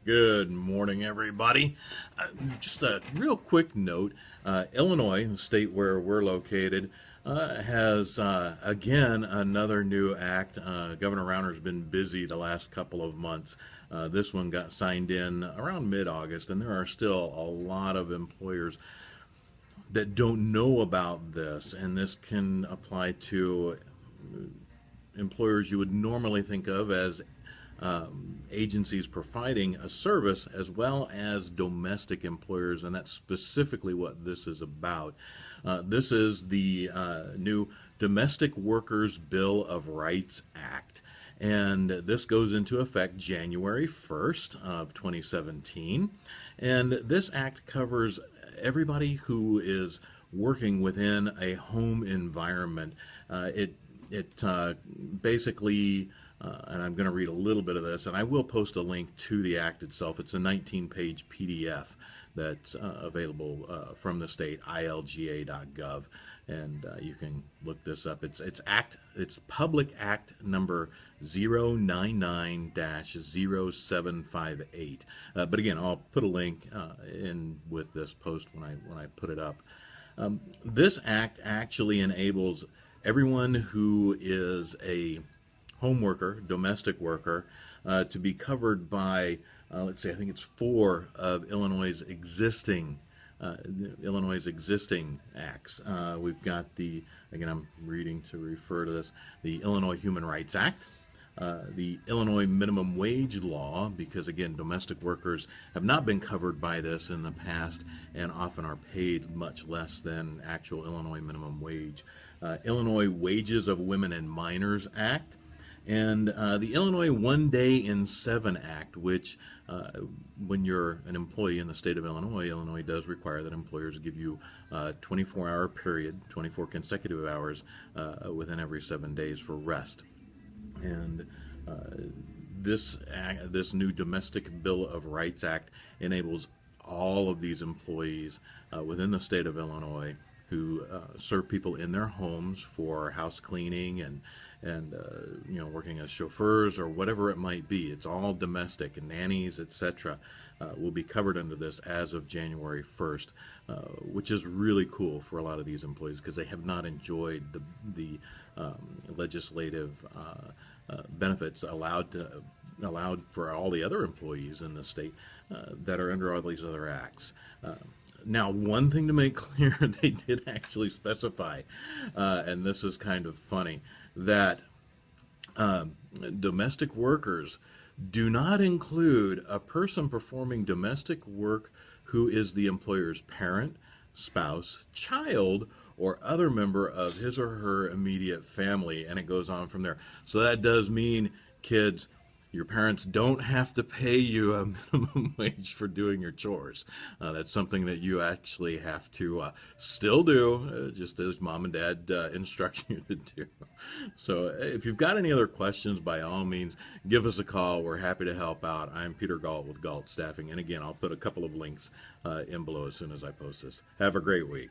Good morning, everybody. Just a real quick note. Illinois, the state where we're located, has again another new act. Governor Rauner's been busy the last couple of months. This one got signed in around mid-August, and there are still a lot of employers that don't know about this, and this can apply to employers you would normally think of as agencies providing a service as well as domestic employers, and that's specifically what this is about. This is the new Domestic Workers Bill of Rights Act, and this goes into effect January 1st of 2017, and this act covers everybody who is working within a home environment. It basically, and I'm going to read a little bit of this, and I will post a link to the act itself. It's a 19-page PDF that's available from the state, ilga.gov, and you can look this up. It's Public Act number 099-0758. But again, I'll put a link in with this post when I put it up. This act actually enables everyone who is a home worker, domestic worker, to be covered by, let's see, I think it's four of Illinois' existing acts. We've got again, I'm reading to refer to this, the Illinois Human Rights Act, the Illinois Minimum Wage Law, because again, domestic workers have not been covered by this in the past and often are paid much less than actual Illinois minimum wage. Illinois Wages of Women and Minors Act, and the Illinois 1 Day in 7 Act, which when you're an employee in the state of Illinois, Illinois does require that employers give you a 24-hour period, 24 consecutive hours within every 7 days for rest. And this new Domestic Bill of Rights Act enables all of these employees within the state of Illinois who serve people in their homes for house cleaning and working as chauffeurs or whatever it might be. It's all domestic, and nannies, etc. Will be covered under this as of January 1st, which is really cool for a lot of these employees because they have not enjoyed the legislative benefits allowed for all the other employees in the state that are under all these other acts. Now, one thing to make clear, they did actually specify, and this is kind of funny, that domestic workers do not include a person performing domestic work who is the employer's parent, spouse, child, or other member of his or her immediate family, and it goes on from there. So that does mean, kids, your parents don't have to pay you a minimum wage for doing your chores. That's something that you actually have to still do, just as mom and dad instruct you to do. So if you've got any other questions, by all means, give us a call. We're happy to help out. I'm Peter Galt with Galt Staffing. And again, I'll put a couple of links in below as soon as I post this. Have a great week.